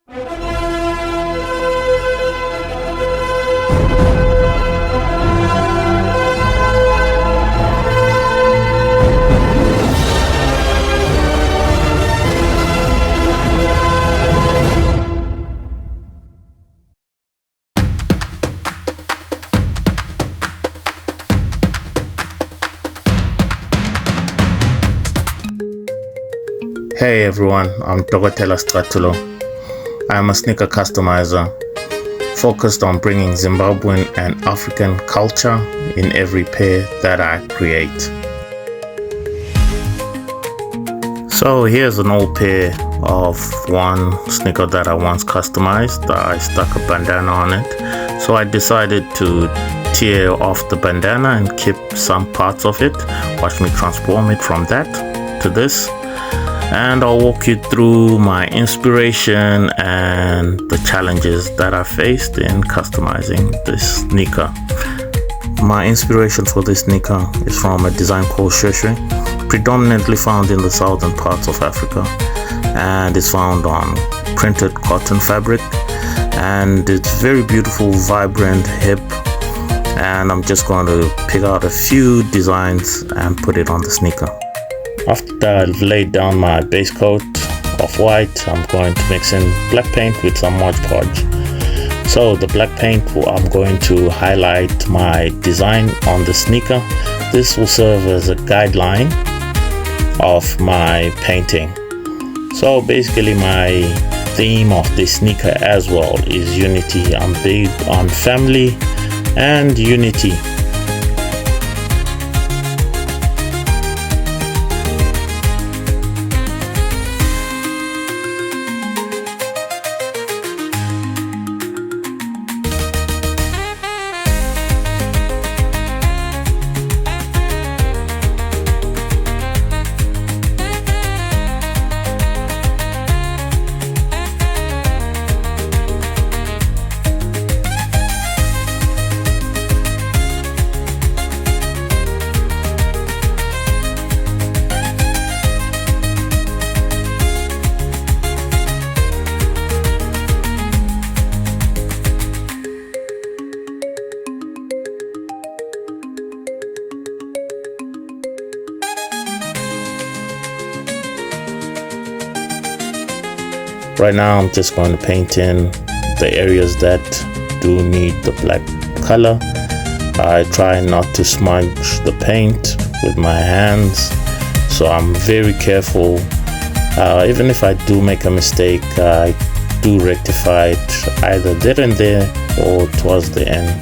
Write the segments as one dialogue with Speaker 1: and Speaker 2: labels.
Speaker 1: Hey everyone, I'm Dogotela Stratulo. I am a sneaker customizer focused on bringing Zimbabwean and African culture in every pair that I create. So here's an old pair of one sneaker that I once customized. I stuck a bandana on it. So I decided to tear off the bandana and keep some parts of it. Watch me transform it from that to this. And I'll walk you through my inspiration and the challenges that I faced in customizing this sneaker. My inspiration for this sneaker is from a design called Shweshwe, predominantly found in the southern parts of Africa, and it's found on printed cotton fabric, and it's very beautiful, vibrant, hip, and I'm just going to pick out a few designs and put it on the sneaker. After I've laid down my base coat of white, I'm going to mix in black paint with some Mod Podge. So the black paint, I'm going to highlight my design on the sneaker. This will serve as a guideline of my painting. So basically my theme of this sneaker as well is unity. I'm big on family and unity. Right now I'm just going to paint in the areas that do need the black color. I try not to smudge the paint with my hands, so I'm very careful. Even if I do make a mistake, I do rectify it either there and there or towards the end.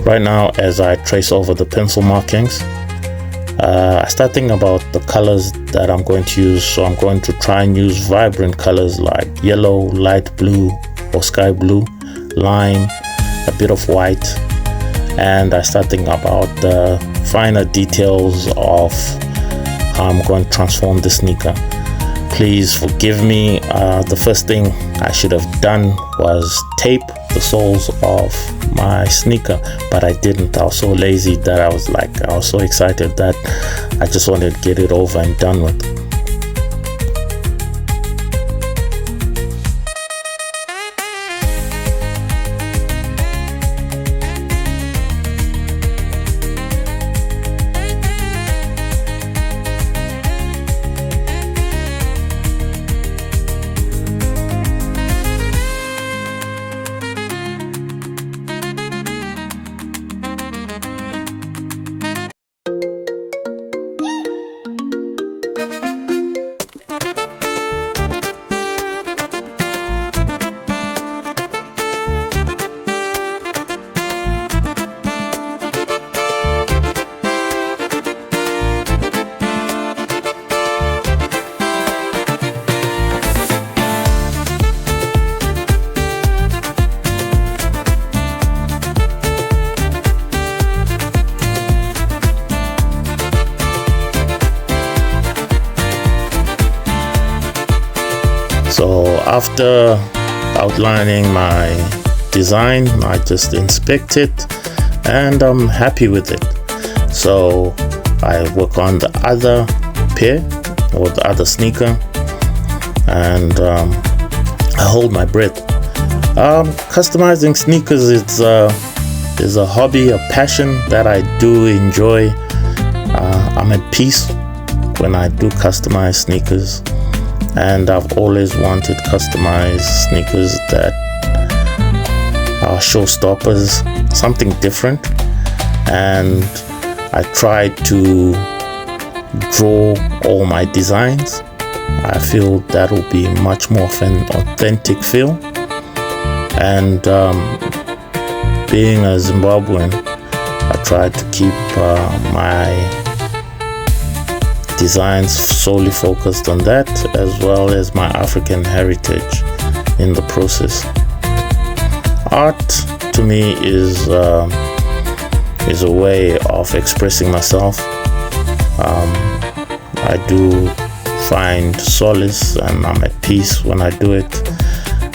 Speaker 1: Right now, as I trace over the pencil markings, I start thinking about the colors that I'm going to use. So I'm going to try and use vibrant colors like yellow, light blue or sky blue, lime, a bit of white. And I start thinking about the finer details of how I'm going to transform the sneaker. Please forgive me. The first thing I should have done was tape the soles of my sneaker, but I didn't. I was so lazy that I was so excited that I just wanted to get it over and done with. So after outlining my design, I just inspect it and I'm happy with it. So I work on the other pair or the other sneaker, and I hold my breath. Customizing sneakers is a hobby, a passion that I do enjoy. I'm at peace when I do customize sneakers, and I've always wanted customized sneakers that are showstoppers, something different. And I tried to draw all my designs. I feel that will be much more of an authentic feel. And being a Zimbabwean, I tried to keep my designs solely focused on that, as well as my African heritage in the process. Art to me is a way of expressing myself. I do find solace and I'm at peace when I do it,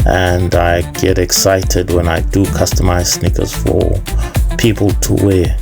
Speaker 1: and I get excited when I do customize sneakers for people to wear.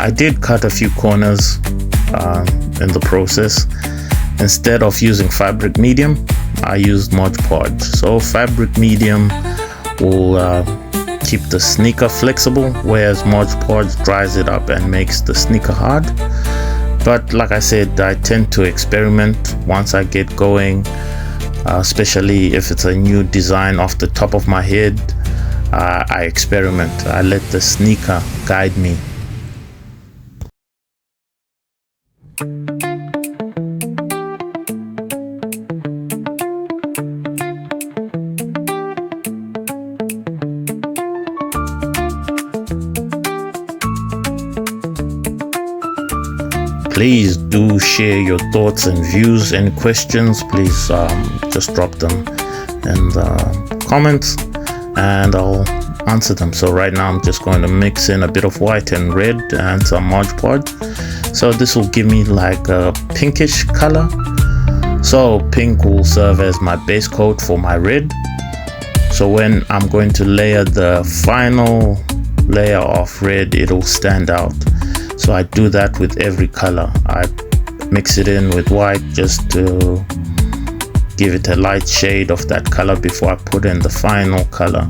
Speaker 1: I did cut a few corners in the process. Instead of using fabric medium, I used Mod Podge. So fabric medium will keep the sneaker flexible, whereas Mod Podge dries it up and makes the sneaker hard. But like I said, I tend to experiment once I get going, especially if it's a new design off the top of my head. I experiment. I let the sneaker guide me. Please do share your thoughts and views and questions. Please just drop them in the comments and I'll answer them. So right now I'm just going to mix in a bit of white and red and some Mod Podge. So this will give me like a pinkish color. So pink will serve as my base coat for my red. So when I'm going to layer the final layer of red, it'll stand out. So I do that with every color. I mix it in with white just to give it a light shade of that color before I put in the final color.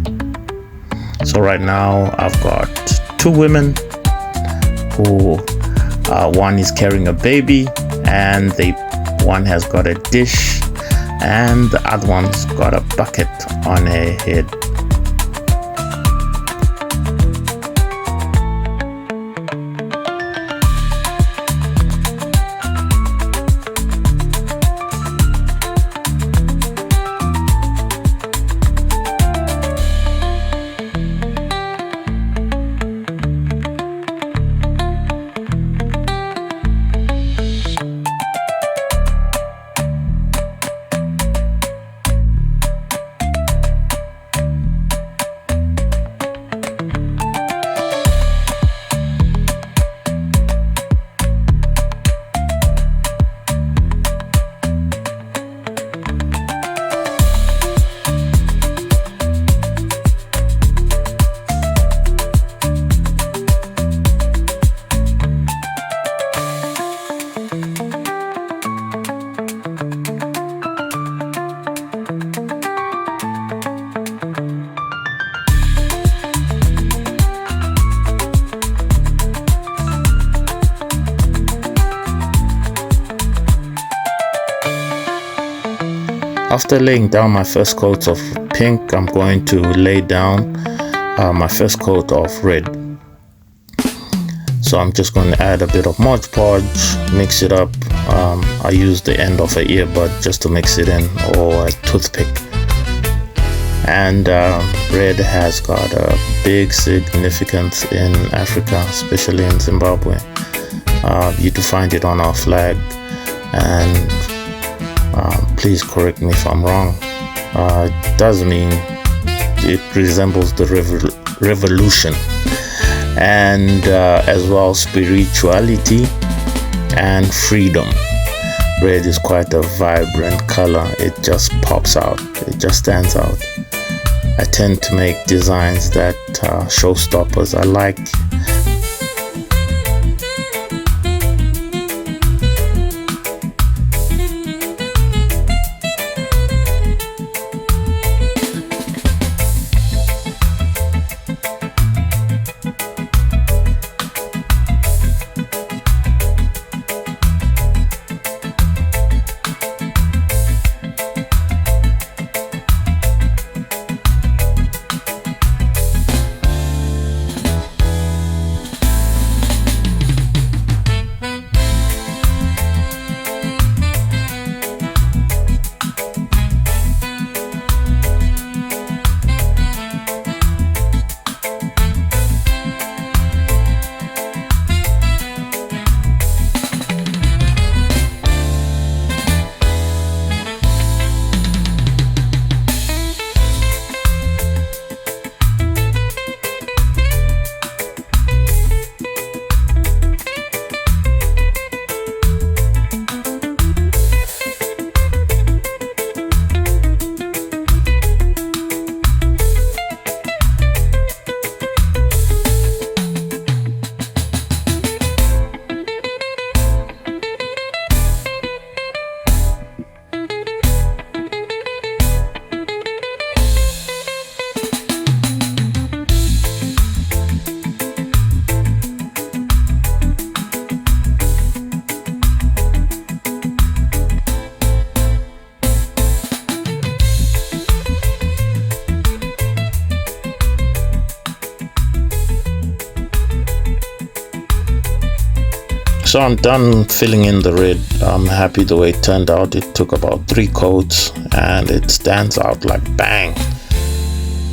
Speaker 1: So right now I've got two women who one is carrying a baby and one has got a dish and the other one's got a bucket on her head. After laying down my first coat of pink, I'm going to lay down my first coat of red. So I'm just going to add a bit of Mod Podge, mix it up. I use the end of an earbud just to mix it in, or a toothpick. And red has got a big significance in Africa, especially in Zimbabwe. You do find it on our flag, and please correct me if I'm wrong. It does mean it resembles the revolution, and as well spirituality and freedom. Red is quite a vibrant color. It just pops out. It just stands out. I tend to make designs that showstoppers. I like So I'm done filling in the red. I'm happy the way it turned out. It took about 3 coats and it stands out like bang.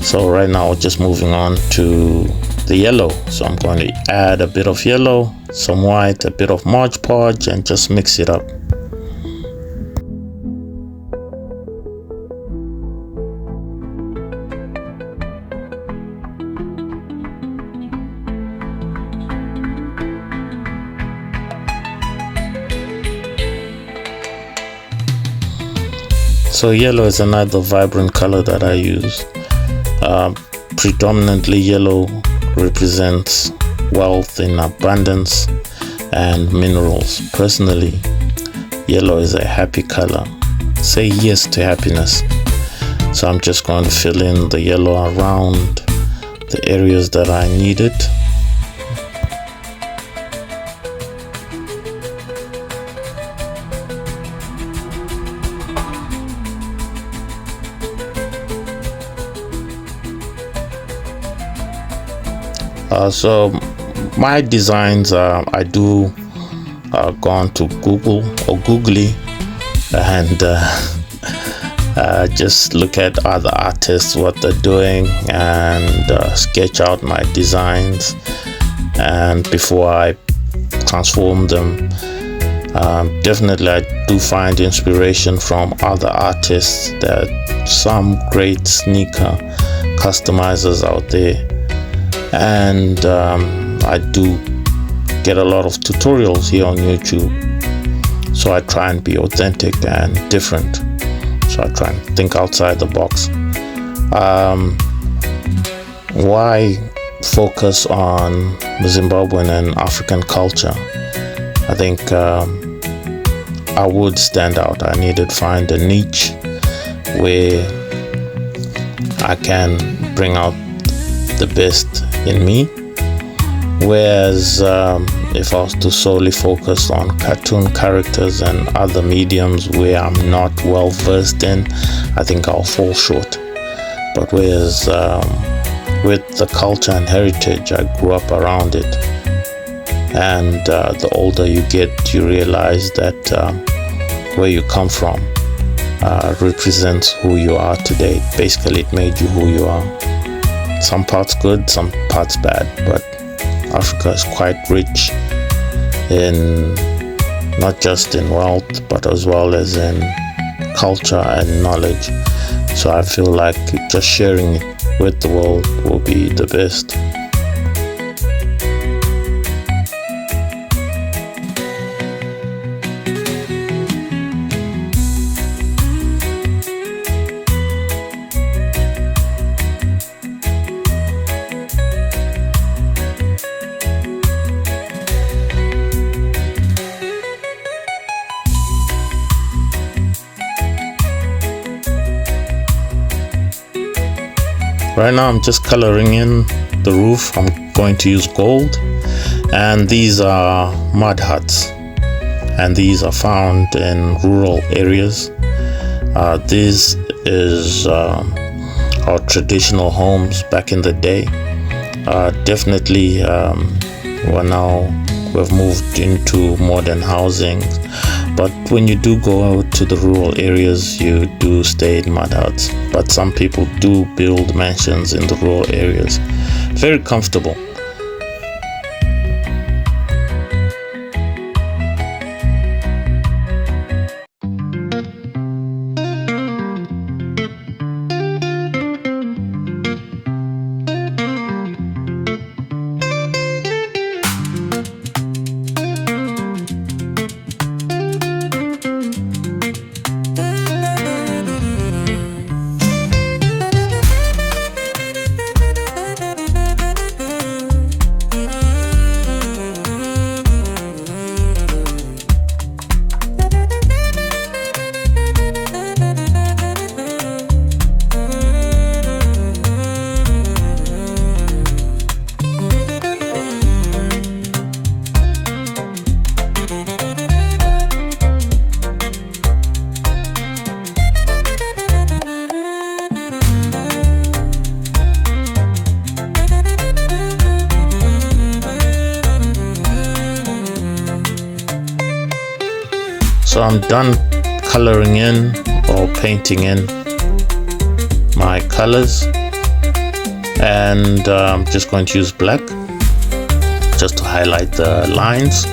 Speaker 1: So right now we're just moving on to the yellow. So I'm going to add a bit of yellow, some white, a bit of Mod Podge, and just mix it up. So yellow is another vibrant color that I use. Predominantly yellow represents wealth in abundance and minerals. Personally, yellow is a happy color. Say yes to happiness. So I'm just going to fill in the yellow around the areas that I need it. So my designs, I do go on to Google or Googly and just look at other artists, what they're doing, and sketch out my designs. And before I transform them, definitely I do find inspiration from other artists. There are some great sneaker customizers out there. And I do get a lot of tutorials here on YouTube, so I try and be authentic and different. So I try and think outside the box. Why focus on Zimbabwean and African culture? I think I would stand out. I needed to find a niche where I can bring out the best in me, whereas If I was to solely focus on cartoon characters and other mediums where I'm not well versed in, I think I'll fall short. But whereas with the culture and heritage, I grew up around it. And the older you get, you realize that where you come from represents who you are today. Basically, it made you who you are. Some parts good, some parts bad, but Africa is quite rich in not just in wealth, but as well as in culture and knowledge. So I feel like just sharing it with the world will be the best. Right now I'm just coloring in the roof. I'm going to use gold, and these are mud huts, and these are found in rural areas. This is our traditional homes back in the day. Definitely we've moved into modern housing, but when you do go to the rural areas, you do stay in mud huts. But some people do build mansions in the rural areas. Very comfortable. So I'm done coloring in or painting in my colors, and I'm just going to use black just to highlight the lines.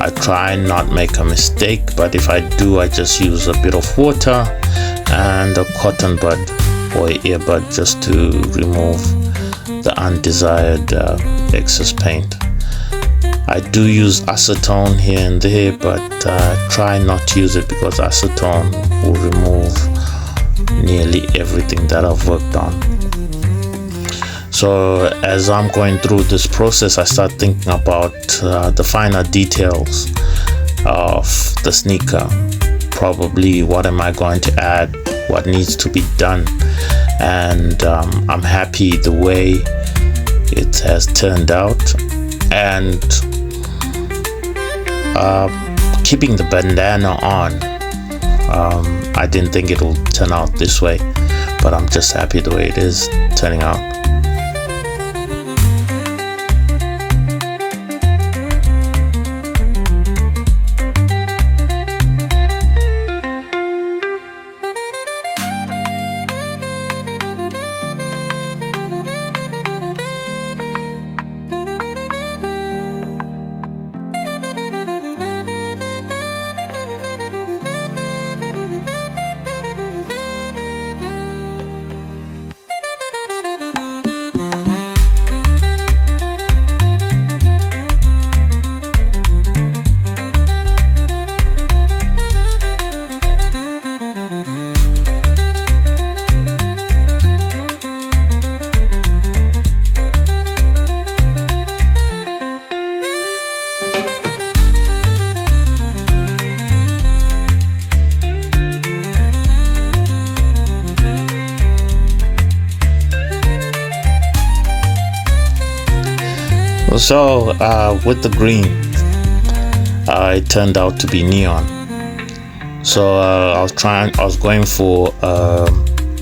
Speaker 1: I try not make a mistake, but if I do, I just use a bit of water and a cotton bud or earbud just to remove the undesired excess paint. I do use acetone here and there, but try not to use it because acetone will remove nearly everything that I've worked on. So as I'm going through this process, I start thinking about the finer details of the sneaker. Probably what am I going to add, what needs to be done, and I'm happy the way it has turned out. And keeping the bandana on, I didn't think it would turn out this way, but I'm just happy the way it is turning out. So with the green, it turned out to be neon. So I was going for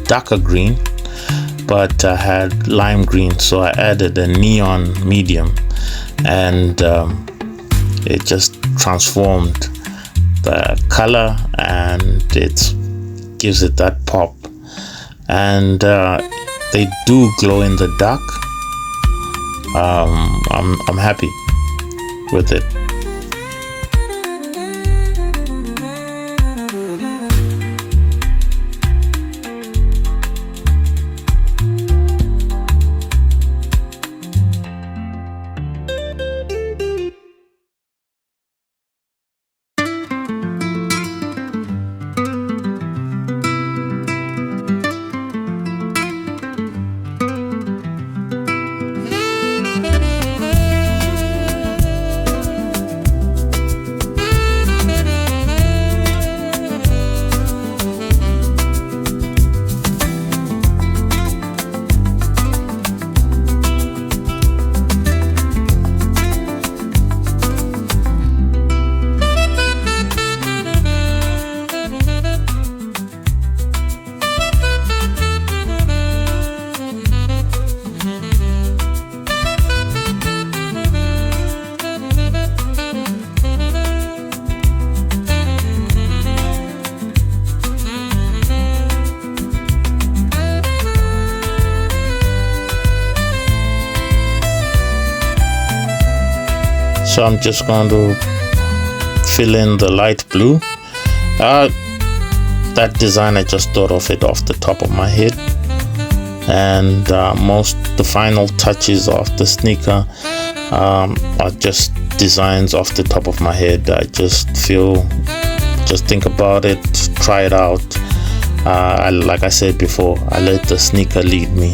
Speaker 1: darker green, but I had lime green, so I added a neon medium, and it just transformed the color, and it gives it that pop. And they do glow in the dark. I'm happy with it. So I'm just going to fill in the light blue. That design, I just thought of it off the top of my head, and the final touches of the sneaker are just designs off the top of my head. I just think about it, try it out. Like I said before, I let the sneaker lead me.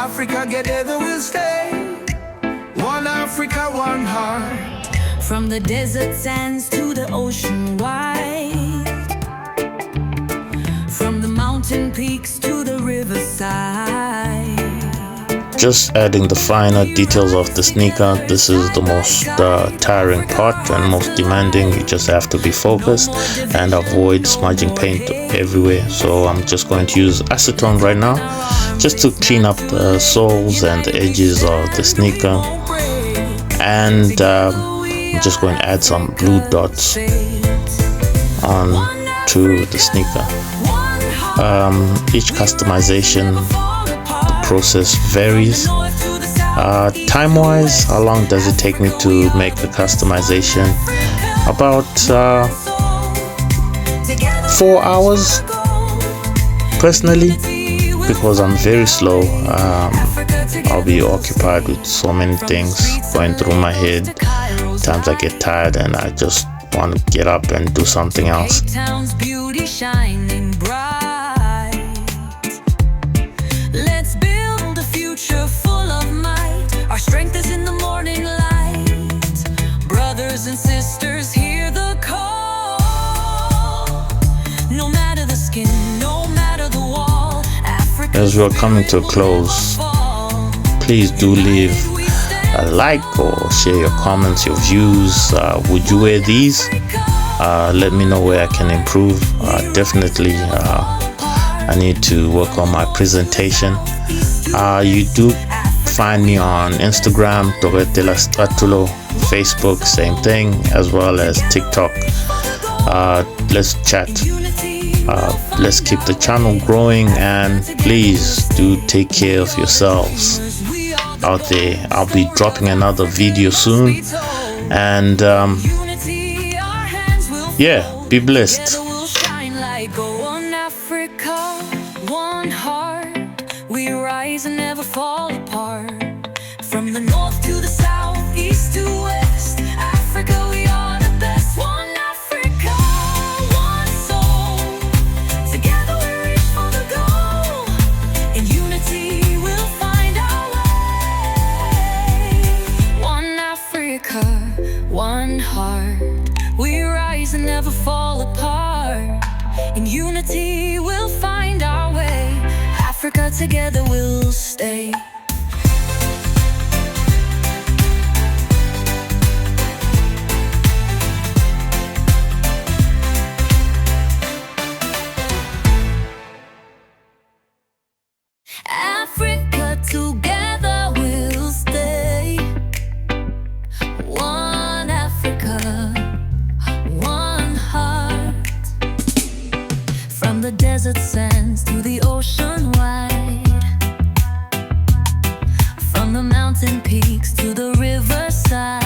Speaker 2: Africa, together we'll stay. One Africa, one heart.
Speaker 3: From the desert sands to the ocean wide, from the mountain peaks to the riverside.
Speaker 1: just adding the finer details of the sneaker. This is the most tiring part and most demanding. You just have to be focused and avoid smudging paint everywhere. So I'm just going to use acetone right now just to clean up the soles and the edges of the sneaker, and I'm just going to add some blue dots on to the sneaker. Each customization, the process varies. Time wise, how long does it take me to make the customization? About 4 hours personally, because I'm very slow. I'll be occupied with so many things going through my head. Times I get tired and I just want to get up and do something else.
Speaker 3: Let's build a future full of might. Our strength is in the morning light. Brothers and sisters, hear the call. No matter the skin, no matter the wall, Africa.
Speaker 1: As we're coming to a close, please do leave a like or share your comments, your views. Would you wear these? Let me know where I can improve. Definitely I need to work on my presentation. You do find me on Instagram, Toretela Stratulo, Facebook, same thing, as well as TikTok. Let's chat. Let's keep the channel growing, and please do take care of yourselves out there. I'll be dropping another video soon, and yeah, be blessed.
Speaker 3: Africa, one heart, we rise and never fall apart. From the north to the south, east to west, Africa, we are the best. One Africa, one soul, together we reach for the goal. In unity we'll find our way. One Africa, one heart, we rise and never fall apart. In unity we'll find our way. Africa, together we'll stay. Africa, together we'll stay. One Africa, one heart. From the desert sands to the ocean wide, from the mountain peaks to the riverside.